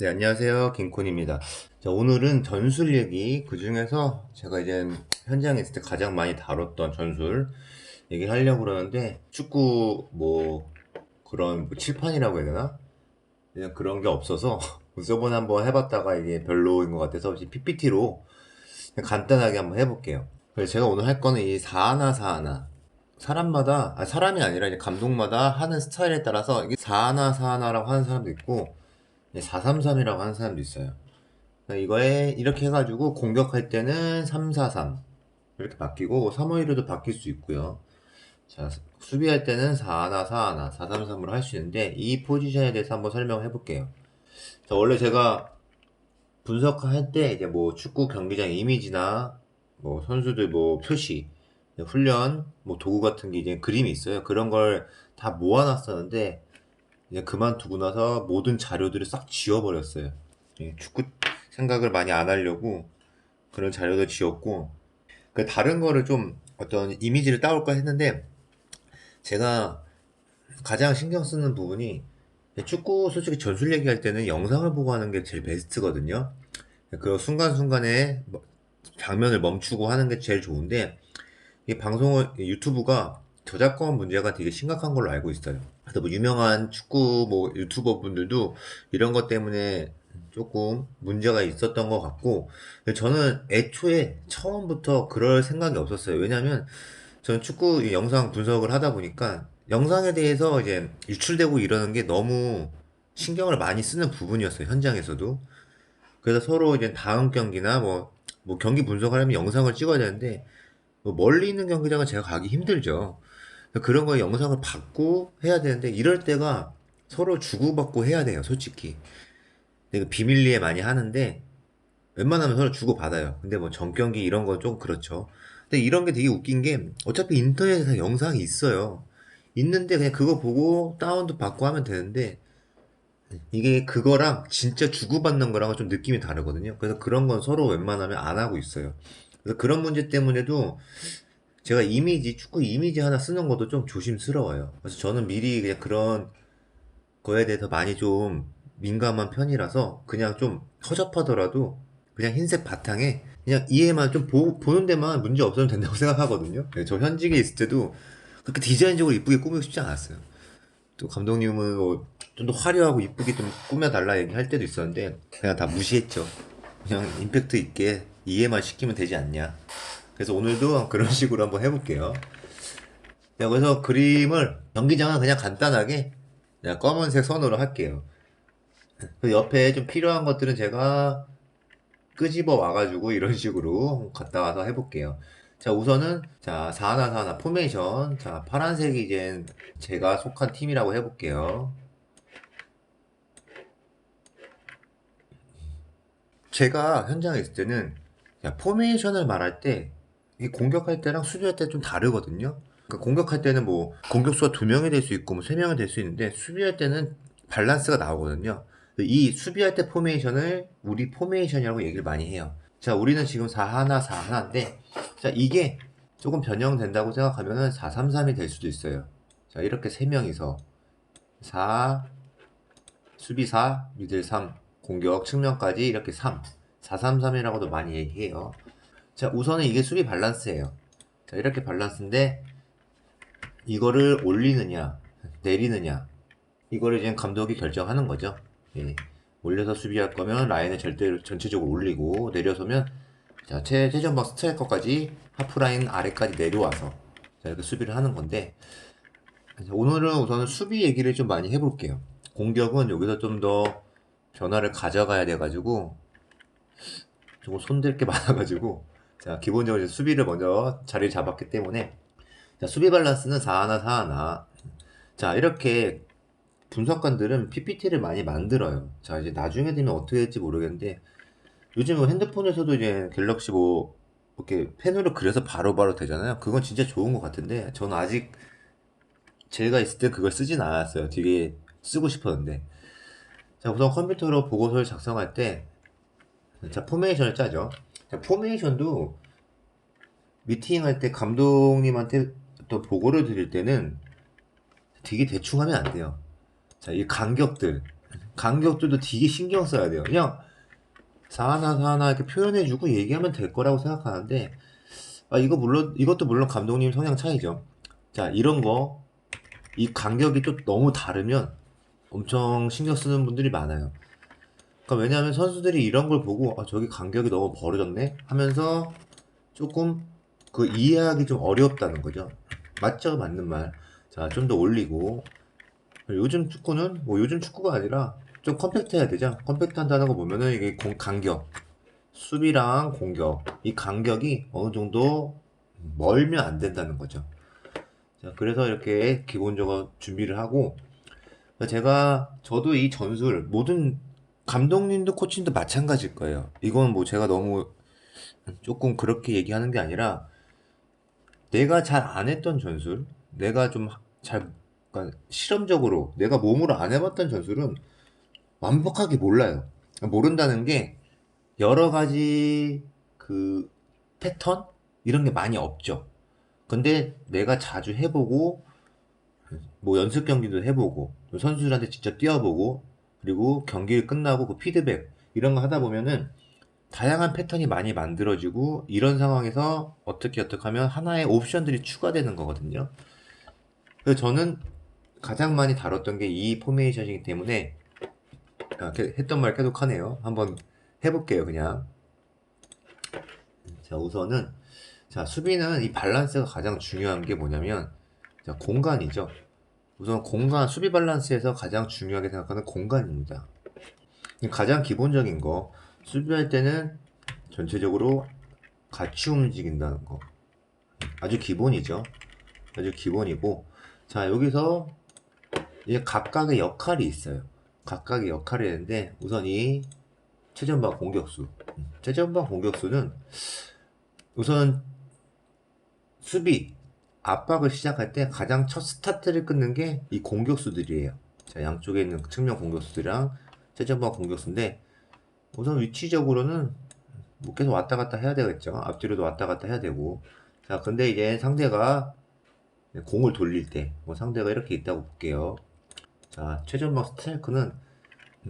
네, 안녕하세요. 김콘입니다. 자, 오늘은 전술 얘기, 그 중에서 제가 이제 현장에 있을 때 가장 많이 다뤘던 전술 얘기를 하려고 그러는데, 축구, 그런 칠판이라고 해야 되나? 그냥 그런 게 없어서, 저번에 한번 해봤다가 이게 별로인 것 같아서, PPT로 간단하게 한번 해볼게요. 그래서 제가 오늘 할 거는 이 4하나 4하나. 사람이 아니라 이제 감독마다 하는 스타일에 따라서 이게 4하나 4하나라고 하는 사람도 있고, 433이라고 하는 사람도 있어요. 그러니까 이거에 이렇게 해가지고 공격할 때는 343 이렇게 바뀌고 352로도 바뀔 수 있고요. 자, 수비할 때는 4하나 4하나 433으로 할 수 있는데 이 포지션에 대해서 한번 설명을 해볼게요. 자, 원래 제가 분석할 때 이제 뭐 축구 경기장 이미지나 뭐 선수들 뭐 표시, 훈련, 뭐 도구 같은 게 이제 그림이 있어요. 그런 걸 다 모아놨었는데 이제 그만두고 나서 모든 자료들을 싹 지워버렸어요. 축구 생각을 많이 안 하려고 그런 자료도 지웠고, 다른 거를 좀 어떤 이미지를 따올까 했는데, 제가 가장 신경 쓰는 부분이 축구 솔직히 전술 얘기할 때는 영상을 보고 하는 게 제일 베스트거든요. 그 순간순간에 장면을 멈추고 하는 게 제일 좋은데, 이 유튜브가 저작권 문제가 되게 심각한 걸로 알고 있어요. 그래서 뭐 유명한 축구 뭐 유튜버 분들도 이런 것 때문에 조금 문제가 있었던 것 같고, 저는 애초에 처음부터 그럴 생각이 없었어요. 왜냐면 저는 축구 영상 분석을 하다 보니까 영상에 대해서 이제 유출되고 이러는 게 너무 신경을 많이 쓰는 부분이었어요. 현장에서도. 그래서 서로 이제 다음 경기나 뭐 경기 분석하려면 영상을 찍어야 되는데 뭐 멀리 있는 경기장은 제가 가기 힘들죠. 그런 거 영상을 받고 해야 되는데 이럴 때가 서로 주고받고 해야 돼요, 솔직히. 근데 비밀리에 많이 하는데 웬만하면 서로 주고받아요. 근데 뭐 전경기 이런 건 좀 그렇죠. 근데 이런 게 되게 웃긴 게 어차피 인터넷에 다 영상이 있어요. 있는데 그냥 그거 보고 다운도 받고 하면 되는데 이게 그거랑 진짜 주고받는 거랑은 좀 느낌이 다르거든요. 그래서 그런 건 서로 웬만하면 안 하고 있어요. 그래서 그런 문제 때문에도 제가 축구 이미지 하나 쓰는 것도 좀 조심스러워요. 그래서 저는 미리 그냥 그런 거에 대해서 많이 좀 민감한 편이라서 그냥 좀 허접하더라도 그냥 흰색 바탕에 그냥 이해만 좀 보는 데만 문제 없으면 된다고 생각하거든요. 저 현직에 있을 때도 그렇게 디자인적으로 이쁘게 꾸미고 싶지 않았어요. 또 감독님은 뭐 좀 더 화려하고 이쁘게 좀 꾸며달라 얘기할 때도 있었는데 그냥 다 무시했죠. 그냥 임팩트 있게 이해만 시키면 되지 않냐. 그래서 오늘도 그런 식으로 한번 해볼게요. 자, 그래서 그림을 경기장은 그냥 간단하게 그냥 검은색 선으로 할게요. 그 옆에 좀 필요한 것들은 제가 끄집어 와가지고 이런 식으로 갔다 와서 해볼게요. 자, 우선은 자, 4하나 4하나 포메이션. 자, 파란색이 이제 제가 속한 팀이라고 해볼게요. 제가 현장에 있을 때는 포메이션을 말할 때 이 공격할 때랑 수비할 때 좀 다르거든요. 그러니까 공격할 때는 뭐 공격수가 두 명이 될 수 있고 뭐 세 명이 될 수 있는데 수비할 때는 밸런스가 나오거든요. 이 수비할 때 포메이션을 우리 포메이션이라고 얘기를 많이 해요. 자, 우리는 지금 4하나 4하나인데 자, 이게 조금 변형된다고 생각하면은 433이 될 수도 있어요. 자, 이렇게 세 명이서 4 수비 4, 미들 3, 공격 측면까지 이렇게 3, 433이라고도 많이 얘기해요. 자, 우선은 이게 수비 밸런스예요. 자, 이렇게 밸런스인데 이거를 올리느냐, 내리느냐, 이거를 이제 감독이 결정하는 거죠. 예. 올려서 수비할 거면 라인을 전체적으로 올리고 내려서면 자, 최전방 스트라이커까지 하프라인 아래까지 내려와서 자, 이렇게 수비를 하는 건데 오늘은 우선은 수비 얘기를 좀 많이 해볼게요. 공격은 여기서 좀 더 변화를 가져가야 돼가지고 조금 손댈 게 많아가지고 자, 기본적으로 이제 수비를 먼저 자리를 잡았기 때문에 자, 수비 밸런스는 4하나 4하나. 자, 이렇게 분석관들은 PPT를 많이 만들어요. 자, 이제 나중에 되면 어떻게 될지 모르겠는데 요즘은 핸드폰에서도 이제 갤럭시 뭐 이렇게 펜으로 그려서 바로바로 되잖아요. 그건 진짜 좋은 것 같은데 저는 아직 제가 있을 때 그걸 쓰진 않았어요. 되게 쓰고 싶었는데. 자, 우선 컴퓨터로 보고서를 작성할 때 자, 포메이션을 짜죠. 자, 포메이션도 미팅할 때 감독님한테 또 보고를 드릴 때는 되게 대충 하면 안 돼요. 자, 이 간격들. 간격들도 되게 신경 써야 돼요. 그냥 사하나 이렇게 표현해주고 얘기하면 될 거라고 생각하는데, 이것도 물론 감독님 성향 차이죠. 자, 이런 거, 이 간격이 또 너무 다르면 엄청 신경 쓰는 분들이 많아요. 그러니까 왜냐하면 선수들이 이런 걸 보고, 저기 간격이 너무 벌어졌네? 하면서 조금 그 이해하기 좀 어렵다는 거죠. 맞죠? 맞는 말. 자, 좀 더 올리고. 요즘 축구는, 뭐 요즘 축구가 아니라 좀 컴팩트 해야 되죠. 컴팩트 한다는 거 보면은 이게 간격. 수비랑 공격. 이 간격이 어느 정도 멀면 안 된다는 거죠. 자, 그래서 이렇게 기본적으로 준비를 하고, 저도 이 전술, 모든 감독님도 코치님도 마찬가지일 거예요. 이건 뭐 제가 너무 조금 그렇게 얘기하는 게 아니라, 내가 잘 안 했던 전술, 내가 좀 잘, 그러니까 실험적으로 내가 몸으로 안 해봤던 전술은 완벽하게 몰라요. 모른다는 게 여러 가지 그 패턴? 이런 게 많이 없죠. 근데 내가 자주 해보고, 뭐 연습 경기도 해보고, 선수들한테 직접 뛰어보고, 그리고 경기 끝나고 그 피드백, 이런 거 하다 보면은 다양한 패턴이 많이 만들어지고, 이런 상황에서 어떻게 하면 하나의 옵션들이 추가되는 거거든요. 그래서 저는 가장 많이 다뤘던 게 이 포메이션이기 때문에, 했던 말 계속 하네요. 한번 해볼게요, 그냥. 자, 우선은, 자, 수비는 이 밸런스가 가장 중요한 게 뭐냐면, 자, 공간이죠. 우선 수비 밸런스에서 가장 중요하게 생각하는 공간입니다. 가장 기본적인 거, 수비할 때는 전체적으로 같이 움직인다는 거. 아주 기본이죠. 아주 기본이고, 자, 여기서 이제 각각의 역할이 있어요. 각각의 역할이 있는데, 우선 이 최전방 공격수. 최전방 공격수는 우선 수비, 압박을 시작할 때 가장 첫 스타트를 끊는 게 이 공격수들이에요. 자, 양쪽에 있는 측면 공격수들이랑 최전방 공격수인데, 우선 위치적으로는 뭐 계속 왔다 갔다 해야 되겠죠. 앞뒤로도 왔다 갔다 해야 되고. 자, 근데 이제 상대가 공을 돌릴 때, 뭐 상대가 이렇게 있다고 볼게요. 자, 최전방 스트라이크는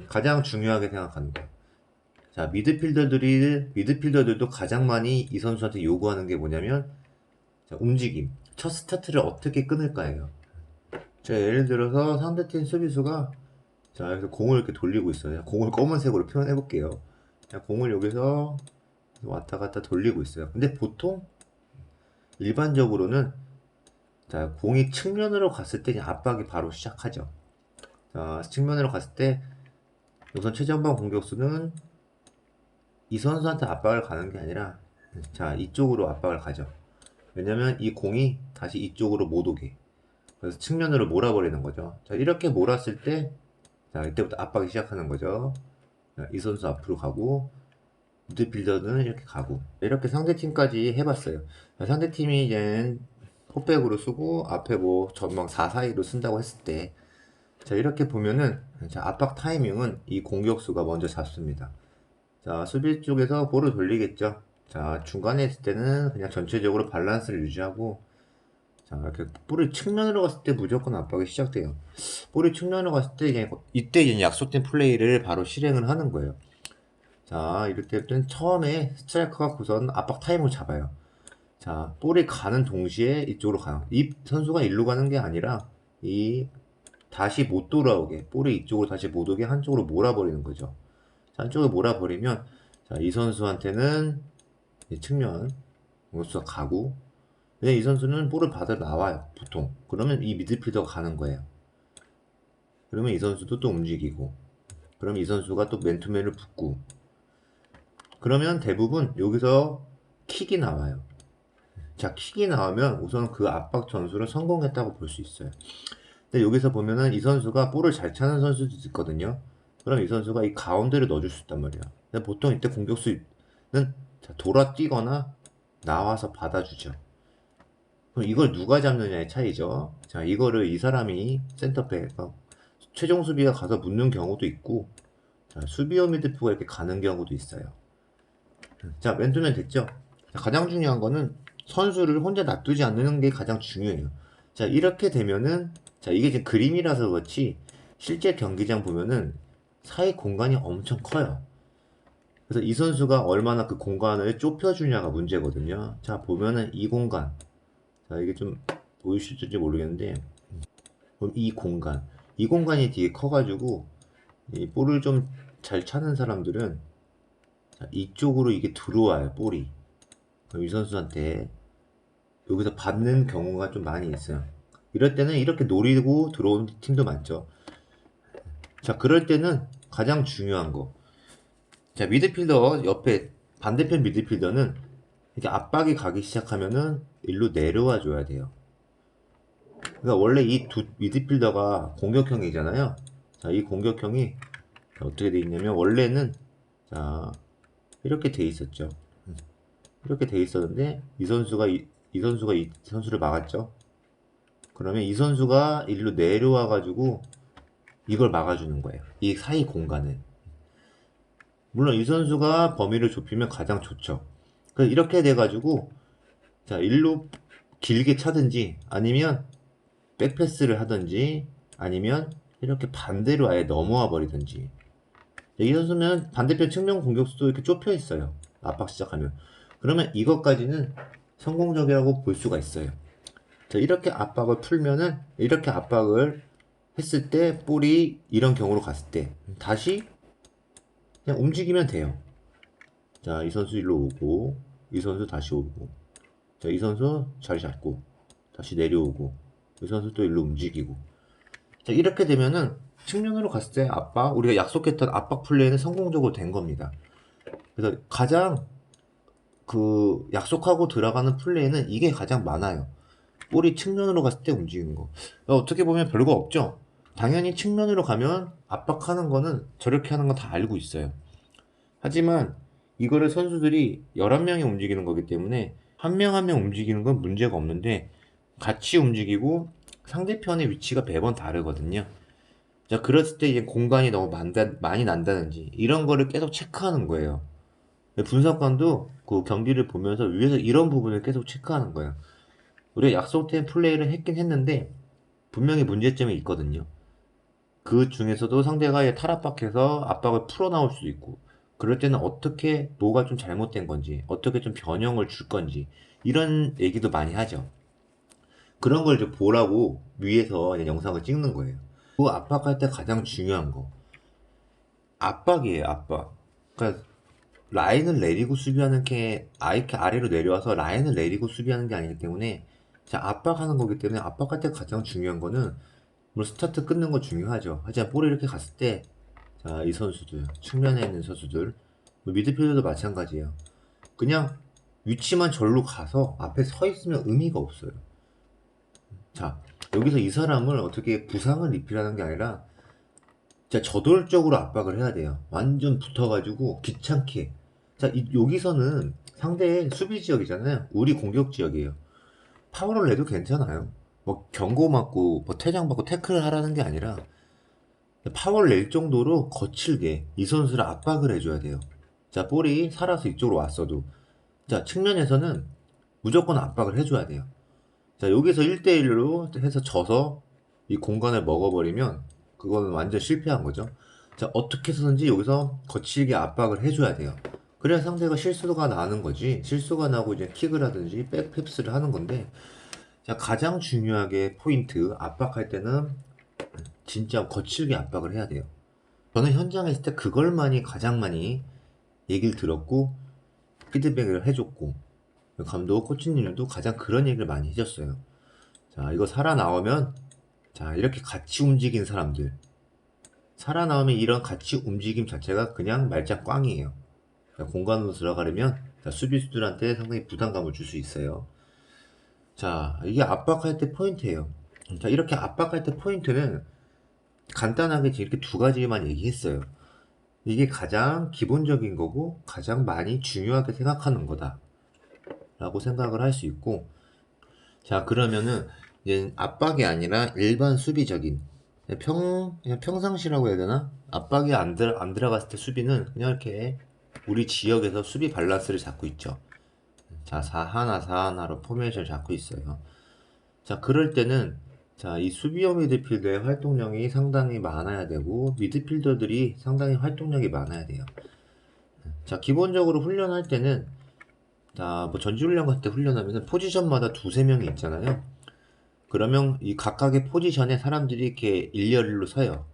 가장 중요하게 생각하는 거예요. 자, 미드필더들도 가장 많이 이 선수한테 요구하는 게 뭐냐면, 자, 움직임. 첫 스타트를 어떻게 끊을까예요. 자, 예를 들어서 상대팀 수비수가, 자, 여기서 공을 이렇게 돌리고 있어요. 공을 검은색으로 표현해 볼게요. 자, 공을 여기서 왔다 갔다 돌리고 있어요. 근데 보통 일반적으로는, 자, 공이 측면으로 갔을 때 압박이 바로 시작하죠. 자, 측면으로 갔을 때 우선 최전방 공격수는 이 선수한테 압박을 가는 게 아니라, 자, 이쪽으로 압박을 가죠. 왜냐면 이 공이 다시 이쪽으로 못 오게. 그래서 측면으로 몰아버리는 거죠. 자, 이렇게 몰았을 때, 자, 이때부터 압박이 시작하는 거죠. 자, 이 선수 앞으로 가고, 미드필더는 이렇게 가고, 이렇게 상대팀까지 해봤어요. 자, 상대팀이 이제 포백으로 쓰고, 앞에 뭐 전방 4-4-2로 쓴다고 했을 때, 자, 이렇게 보면은, 자, 압박 타이밍은 이 공격수가 먼저 잡습니다. 자, 수비 쪽에서 볼을 돌리겠죠. 자, 중간에 있을 때는 그냥 전체적으로 밸런스를 유지하고, 자, 이렇게 볼이 측면으로 갔을 때 무조건 압박이 시작돼요. 볼이 측면으로 갔을 때 이때 이제 약속된 플레이를 바로 실행을 하는 거예요. 자, 이럴 때는 처음에 스트라이커가 우선 압박 타임을 잡아요. 자, 볼이 가는 동시에 이쪽으로 가요. 이 선수가 일로 가는 게 아니라 다시 못 돌아오게, 볼이 이쪽으로 다시 못 오게 한쪽으로 몰아버리는 거죠. 자, 한쪽으로 몰아버리면, 자, 이 선수한테는 이 측면 공격수가 가고, 왜 이 선수는 볼을 받아 나와요, 보통. 그러면 이 미드필더가 가는 거예요. 그러면 이 선수도 또 움직이고, 그럼 이 선수가 또 맨투맨을 붙고, 그러면 대부분 여기서 킥이 나와요. 자, 킥이 나오면 우선 그 압박 전술을 성공했다고 볼 수 있어요. 근데 여기서 보면은 이 선수가 볼을 잘 차는 선수도 있거든요. 그럼 이 선수가 이 가운데를 넣어줄 수 있단 말이야. 근데 보통 이때 공격수는, 자, 돌아 뛰거나 나와서 받아주죠. 그럼 이걸 누가 잡느냐의 차이죠. 자, 이거를 이 사람이 센터백, 최종 수비가 가서 묻는 경우도 있고, 자, 수비어 미드프가 이렇게 가는 경우도 있어요. 자, 맨투맨 됐죠? 자, 가장 중요한 거는 선수를 혼자 놔두지 않는 게 가장 중요해요. 자, 이렇게 되면은, 자, 이게 지금 그림이라서 그렇지, 실제 경기장 보면은 사이 공간이 엄청 커요. 그래서 이 선수가 얼마나 그 공간을 좁혀주냐가 문제거든요. 자, 보면은 이 공간. 자, 이게 좀 보이실지 모르겠는데, 그럼 이 공간이 되게 커가지고, 이 볼을 좀 잘 차는 사람들은, 자, 이쪽으로 이게 들어와요, 볼이. 그럼 이 선수한테 여기서 받는 경우가 좀 많이 있어요. 이럴 때는 이렇게 노리고 들어오는 팀도 많죠. 자, 그럴 때는 가장 중요한 거. 자, 미드필더 옆에 반대편 미드필더는 이렇게 압박이 가기 시작하면은 일로 내려와 줘야 돼요. 그러니까 원래 이 두 미드필더가 공격형이잖아요. 자, 이 공격형이 어떻게 돼 있냐면 원래는 자, 이렇게 돼 있었죠. 이렇게 돼 있었는데 이 선수가 이 선수를 막았죠. 그러면 이 선수가 일로 내려와 가지고 이걸 막아주는 거예요. 이 사이 공간을. 물론 이 선수가 범위를 좁히면 가장 좋죠. 그래서 이렇게 돼가지고 자 일로 길게 차든지 아니면 백패스를 하든지 아니면 이렇게 반대로 아예 넘어와 버리든지. 이 선수는 반대편 측면 공격수도 이렇게 좁혀 있어요. 압박 시작하면. 그러면 이것까지는 성공적이라고 볼 수가 있어요. 자, 이렇게 압박을 풀면은 이렇게 압박을 했을 때 볼이 이런 경우로 갔을 때 다시 그냥 움직이면 돼요. 자, 이 선수 일로 오고, 이 선수 다시 오고, 자, 이 선수 자리 잡고, 다시 내려오고, 이 선수 또 일로 움직이고. 자, 이렇게 되면은 측면으로 갔을 때 압박, 우리가 약속했던 압박 플레이는 성공적으로 된 겁니다. 그래서 가장 그 약속하고 들어가는 플레이는 이게 가장 많아요. 볼이 측면으로 갔을 때 움직이는 거. 어떻게 보면 별거 없죠? 당연히 측면으로 가면 압박하는 거는 저렇게 하는 거 다 알고 있어요. 하지만 이거를 선수들이 11명이 움직이는 거기 때문에 한 명 한 명 움직이는 건 문제가 없는데 같이 움직이고 상대편의 위치가 매번 다르거든요. 자, 그랬을 때 이제 공간이 너무 많이 난다든지 이런 거를 계속 체크하는 거예요. 분석관도 그 경기를 보면서 위에서 이런 부분을 계속 체크하는 거예요. 우리가 약속된 플레이를 했긴 했는데 분명히 문제점이 있거든요. 그 중에서도 상대가 탈압박해서 압박을 풀어나올 수도 있고, 그럴 때는 어떻게, 뭐가 좀 잘못된 건지, 어떻게 좀 변형을 줄 건지, 이런 얘기도 많이 하죠. 그런 걸 이제 보라고 위에서 이제 영상을 찍는 거예요. 그 압박할 때 가장 중요한 거. 압박이에요, 압박. 그러니까 라인을 내리고 수비하는 게, 이렇게 아래로 내려와서 라인을 내리고 수비하는 게 아니기 때문에, 자, 압박하는 거기 때문에 압박할 때 가장 중요한 거는, 물론 스타트 끊는 거 중요하죠. 하지만 볼이 이렇게 갔을 때, 자, 이 선수들, 측면에 있는 선수들, 뭐 미드필더도 마찬가지예요. 그냥 위치만 절로 가서 앞에 서 있으면 의미가 없어요. 자, 여기서 이 사람을 어떻게 부상을 입히라는 게 아니라, 자, 저돌적으로 압박을 해야 돼요. 완전 붙어가지고 귀찮게. 자, 여기서는 상대의 수비 지역이잖아요. 우리 공격 지역이에요. 파워를 내도 괜찮아요. 뭐 경고 맞고, 뭐 퇴장 받고 태클을 하라는 게 아니라, 파워를 낼 정도로 거칠게 이 선수를 압박을 해줘야 돼요. 자, 볼이 살아서 이쪽으로 왔어도. 자, 측면에서는 무조건 압박을 해줘야 돼요. 자, 여기서 1대1로 해서 져서 이 공간을 먹어버리면 그거는 완전 실패한 거죠. 자, 어떻게 해서든지 여기서 거칠게 압박을 해줘야 돼요. 그래야 상대가 실수가 나는 거지. 실수가 나고 이제 킥을 하든지 백패스를 하는 건데, 자, 가장 중요하게 포인트, 압박할 때는 진짜 거칠게 압박을 해야 돼요. 저는 현장에 있을 때 그걸 가장 많이 얘기를 들었고 피드백을 해줬고 감독 코치님도 가장 그런 얘기를 많이 해줬어요. 자, 이거 살아나오면 자, 이렇게 같이 움직이는 사람들 살아나오면 이런 같이 움직임 자체가 그냥 말짱 꽝이에요. 자, 공간으로 들어가려면 자, 수비수들한테 상당히 부담감을 줄 수 있어요. 자, 이게 압박할 때 포인트예요. 자, 이렇게 압박할 때 포인트는 간단하게 이렇게 두 가지만 얘기했어요. 이게 가장 기본적인 거고 가장 많이 중요하게 생각하는 거다 라고 생각을 할 수 있고, 자, 그러면은 이제 압박이 아니라 일반 수비적인 그냥 평상시라고 해야 되나? 압박이 안 들어갔을 때 수비는 그냥 이렇게 우리 지역에서 수비 밸런스를 잡고 있죠. 자, 4-1, 4-1로 포메이션을 잡고 있어요. 자, 그럴 때는 자, 이 수비형 미드필더의 활동량이 상당히 많아야 되고 미드필더들이 상당히 활동량이 많아야 돼요. 자, 기본적으로 훈련할 때는 자, 뭐 전지훈련 같은 때 훈련하면은 포지션마다 두세 명이 있잖아요. 그러면 이 각각의 포지션에 사람들이 이렇게 일렬로 서요.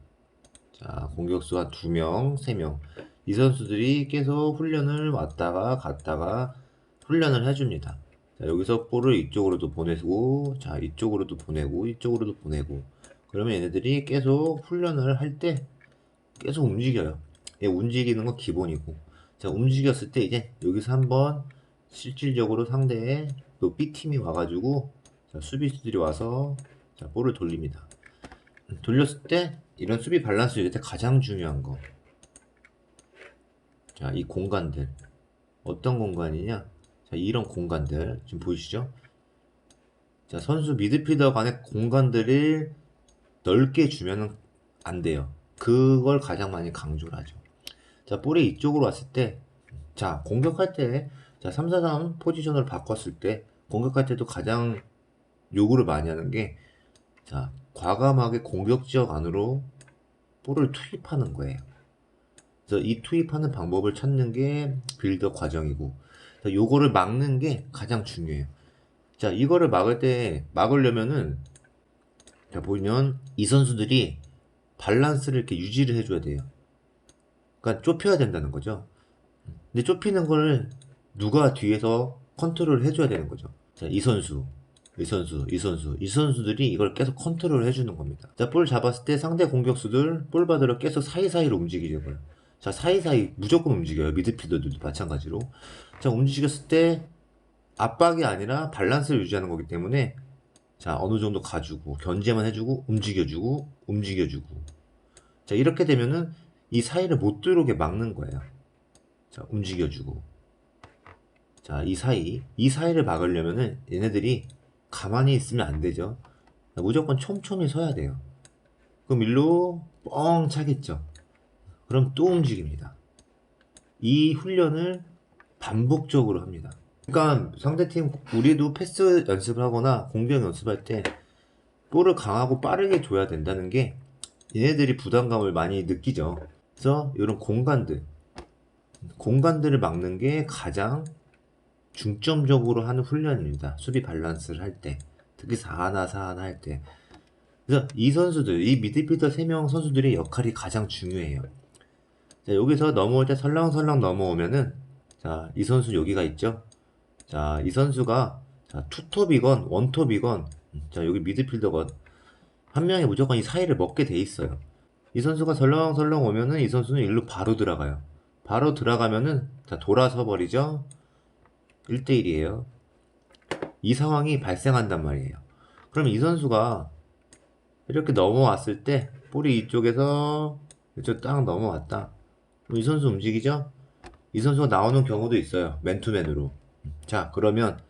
자, 공격수가 2명, 3명. 이 선수들이 계속 훈련을 왔다가 갔다가 훈련을 해줍니다. 자, 여기서 볼을 이쪽으로도 보내고, 자, 이쪽으로도 보내고, 이쪽으로도 보내고. 그러면 얘네들이 계속 훈련을 할 때 계속 움직여요. 얘 움직이는 건 기본이고. 자, 움직였을 때 이제 여기서 한번 실질적으로 상대의 또 B팀이 와가지고, 자, 수비수들이 와서, 자, 볼을 돌립니다. 돌렸을 때 이런 수비 밸런스 일 때 가장 중요한 거. 자, 이 공간들. 어떤 공간이냐? 자, 이런 공간들. 지금 보이시죠? 자, 선수 미드필더 간의 공간들을 넓게 주면은 안 돼요. 그걸 가장 많이 강조를 하죠. 자, 볼이 이쪽으로 왔을 때, 자, 공격할 때, 자, 3-4-3 포지션을 바꿨을 때, 공격할 때도 가장 요구를 많이 하는 게, 자, 과감하게 공격 지역 안으로 볼을 투입하는 거예요. 그래서 이 투입하는 방법을 찾는 게 빌드업 과정이고, 자, 요거를 막는 게 가장 중요해요. 자, 이거를 막으려면은, 자, 보면 이 선수들이 밸런스를 이렇게 유지를 해줘야 돼요. 그러니까 좁혀야 된다는 거죠. 근데 좁히는 걸 누가 뒤에서 컨트롤을 해줘야 되는 거죠. 자, 이 선수, 이 선수, 이 선수, 이 선수들이 이걸 계속 컨트롤을 해주는 겁니다. 자, 볼 잡았을 때 상대 공격수들 볼 받으러 계속 사이사이로 움직이려고요. 자, 사이사이 무조건 움직여요. 미드필더들도 마찬가지로. 자, 움직였을 때 압박이 아니라 밸런스를 유지하는 거기 때문에 자, 어느 정도 가주고 견제만 해주고 움직여주고 자, 이렇게 되면은 이 사이를 못 들어오게 막는 거예요. 자, 움직여주고 자, 이 사이를 막으려면은 얘네들이 가만히 있으면 안 되죠. 무조건 촘촘히 서야 돼요. 그럼 일로 뻥 차겠죠. 그럼 또 움직입니다. 이 훈련을 반복적으로 합니다. 그러니까 상대팀 우리도 패스 연습을 하거나 공격 연습할 때 볼을 강하고 빠르게 줘야 된다는 게 얘네들이 부담감을 많이 느끼죠. 그래서 이런 공간들을 막는 게 가장 중점적으로 하는 훈련입니다. 수비 밸런스를 할 때, 특히 4하나 할 때. 그래서 이 선수들, 이 미드필더 3명 선수들의 역할이 가장 중요해요. 자, 여기서 넘어올 때 설렁설렁 넘어오면은, 자, 이 선수 여기가 있죠? 자, 이 선수가, 자, 투톱이건, 원톱이건, 자, 여기 미드필더건, 한 명이 무조건 이 사이를 먹게 돼 있어요. 이 선수가 설렁설렁 오면은 이 선수는 일로 바로 들어가요. 바로 들어가면은, 자, 돌아서 버리죠? 1대1이에요. 이 상황이 발생한단 말이에요. 그럼 이 선수가 이렇게 넘어왔을 때 볼이 이쪽에서 이쪽 딱 넘어왔다. 그럼 이 선수 움직이죠? 이 선수가 나오는 경우도 있어요. 맨투맨으로. 자, 그러면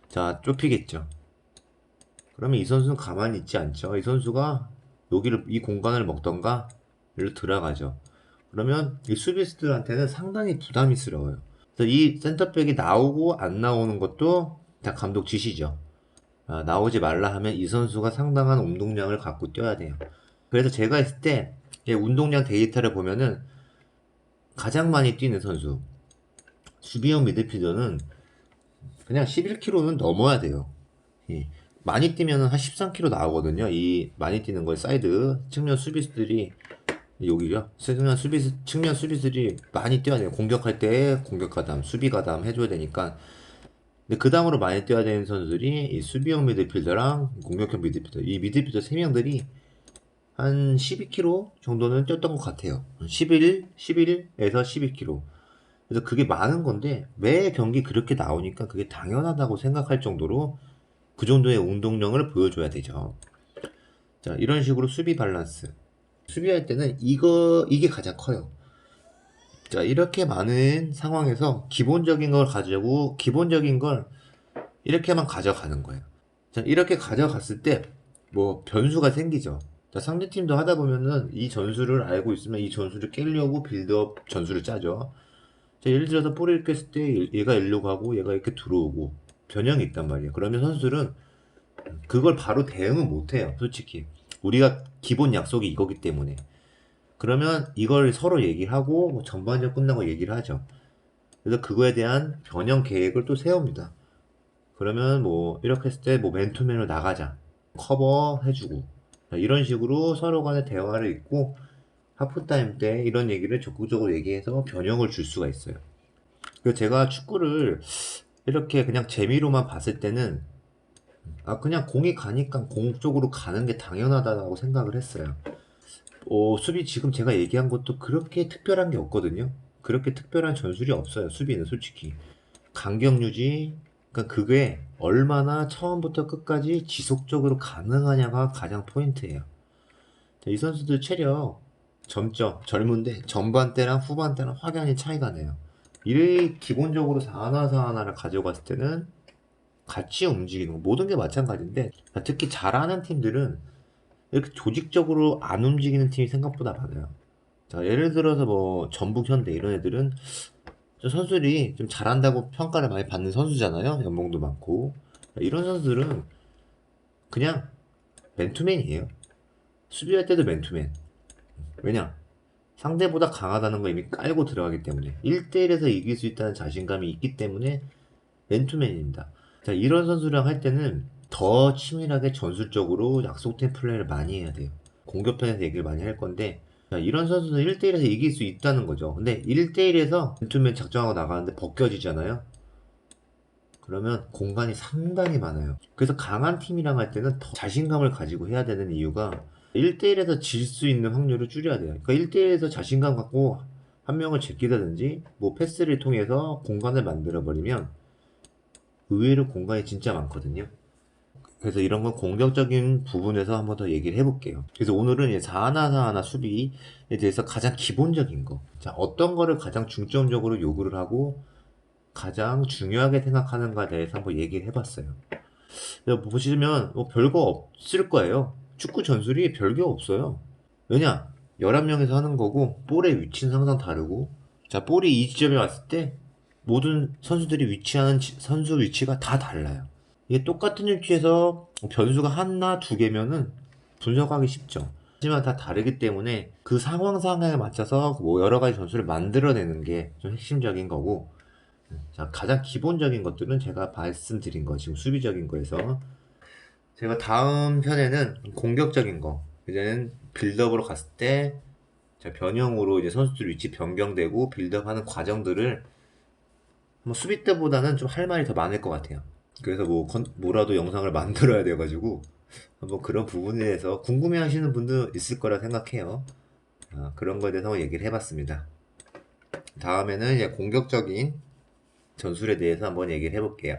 자, 좁히겠죠. 그러면 이 선수는 가만히 있지 않죠. 이 선수가 여기를 이 공간을 먹던가 일로 들어가죠. 그러면 이 수비수들한테는 상당히 부담이스러워요. 그래서 이 센터백이 나오고 안 나오는 것도 다 감독 지시죠. 아, 나오지 말라 하면 이 선수가 상당한 운동량을 갖고 뛰어야 돼요. 그래서 제가 했을 때 운동량 데이터를 보면은 가장 많이 뛰는 선수 수비형 미드필더는 그냥 11kg는 넘어야 돼요. 많이 뛰면 한 13kg 나오거든요. 이 많이 뛰는 걸 사이드 측면 수비수들이 여기요. 측면 수비수들이 많이 뛰어야 돼요. 공격할 때 공격 가담, 수비 가담 해줘야 되니까. 근데 그 다음으로 많이 뛰어야 되는 선수들이 이 수비형 미드필더랑 공격형 미드필더. 이 미드필더 3명들이 한 12kg 정도는 뛰었던 것 같아요. 11에서 12kg. 그래서 그게 많은 건데 매 경기 그렇게 나오니까 그게 당연하다고 생각할 정도로 그 정도의 운동량을 보여줘야 되죠. 자, 이런 식으로 수비 밸런스. 수비할 때는 이게 가장 커요. 자, 이렇게 많은 상황에서 기본적인 걸 가지고, 기본적인 걸 이렇게만 가져가는 거예요. 자, 이렇게 가져갔을 때, 뭐, 변수가 생기죠. 자, 상대팀도 하다 보면은 이 전술을 알고 있으면 이 전술을 깨려고 빌드업 전술을 짜죠. 자, 예를 들어서 볼을 이렇게 했을 때 얘가 일로 가고 얘가 이렇게 들어오고 변형이 있단 말이에요. 그러면 선수들은 그걸 바로 대응은 못해요, 솔직히. 우리가 기본 약속이 이거기 때문에. 그러면 이걸 서로 얘기를 하고 뭐 전반전 끝나고 얘기를 하죠. 그래서 그거에 대한 변형 계획을 또 세웁니다. 그러면 뭐 이렇게 했을 때 뭐 맨투맨으로 나가자, 커버 해주고, 이런 식으로 서로 간의 대화를 잇고 하프타임 때 이런 얘기를 적극적으로 얘기해서 변형을 줄 수가 있어요. 그래서 제가 축구를 이렇게 그냥 재미로만 봤을 때는 그냥 공이 가니까 공 쪽으로 가는 게 당연하다고 생각을 했어요. 수비 지금 제가 얘기한 것도 그렇게 특별한 게 없거든요. 그렇게 특별한 전술이 없어요, 수비는 솔직히. 간격 유지, 그러니까 그게 얼마나 처음부터 끝까지 지속적으로 가능하냐가 가장 포인트예요. 이 선수들 체력, 점점 젊은데 전반 때랑 후반 때랑 확연히 차이가 나요. 이 기본적으로 4하나4하나를 가져갔을 때는 같이 움직이는 거, 모든 게 마찬가지인데 특히 잘하는 팀들은 이렇게 조직적으로 안 움직이는 팀이 생각보다 많아요. 자, 예를 들어서 뭐 전북, 현대 이런 애들은 저 선수들이 좀 잘한다고 평가를 많이 받는 선수잖아요. 연봉도 많고. 이런 선수들은 그냥 맨투맨이에요. 수비할 때도 맨투맨. 왜냐? 상대보다 강하다는 거 이미 깔고 들어가기 때문에 1대1에서 이길 수 있다는 자신감이 있기 때문에 맨투맨입니다. 자, 이런 선수랑 할 때는 더 치밀하게 전술적으로 약속된 플레이를 많이 해야 돼요. 공격편에서 얘기를 많이 할 건데, 자, 이런 선수는 1대1에서 이길 수 있다는 거죠. 근데 1대1에서 맨투맨 작정하고 나가는데 벗겨지잖아요. 그러면 공간이 상당히 많아요. 그래서 강한 팀이랑 할 때는 더 자신감을 가지고 해야 되는 이유가 1대1에서 질 수 있는 확률을 줄여야 돼요. 그러니까 1대1에서 자신감 갖고 한 명을 제끼다든지 뭐 패스를 통해서 공간을 만들어 버리면 의외로 공간이 진짜 많거든요. 그래서 이런 건 공격적인 부분에서 한번 더 얘기를 해볼게요. 그래서 오늘은 4하나4하나 수비에 대해서 가장 기본적인 거, 자, 어떤 거를 가장 중점적으로 요구를 하고 가장 중요하게 생각하는가에 대해서 한번 얘기를 해봤어요. 보시면 뭐 별거 없을 거예요. 축구 전술이 별게 없어요. 왜냐? 11명에서 하는 거고 볼의 위치는 항상 다르고, 자, 볼이 이 지점에 왔을 때 모든 선수들이 위치하는 선수 위치가 다 달라요. 이게 똑같은 위치에서 변수가 하나, 두 개면은 분석하기 쉽죠. 하지만 다 다르기 때문에 그 상황에 맞춰서 뭐 여러 가지 전술을 만들어내는 게 좀 핵심적인 거고, 자, 가장 기본적인 것들은 제가 말씀드린 거, 지금 수비적인 거에서. 제가 다음 편에는 공격적인 거, 이제는 빌드업으로 갔을 때, 자, 변형으로 이제 선수들 위치 변경되고 빌드업하는 과정들을 뭐 수비 때보다는 좀 할 말이 더 많을 것 같아요. 그래서 뭐라도 영상을 만들어야 돼가지고, 뭐 그런 부분에 대해서 궁금해 하시는 분도 있을 거라 생각해요. 그런 거에 대해서 얘기를 해봤습니다. 다음에는 이제 공격적인 전술에 대해서 한번 얘기를 해볼게요.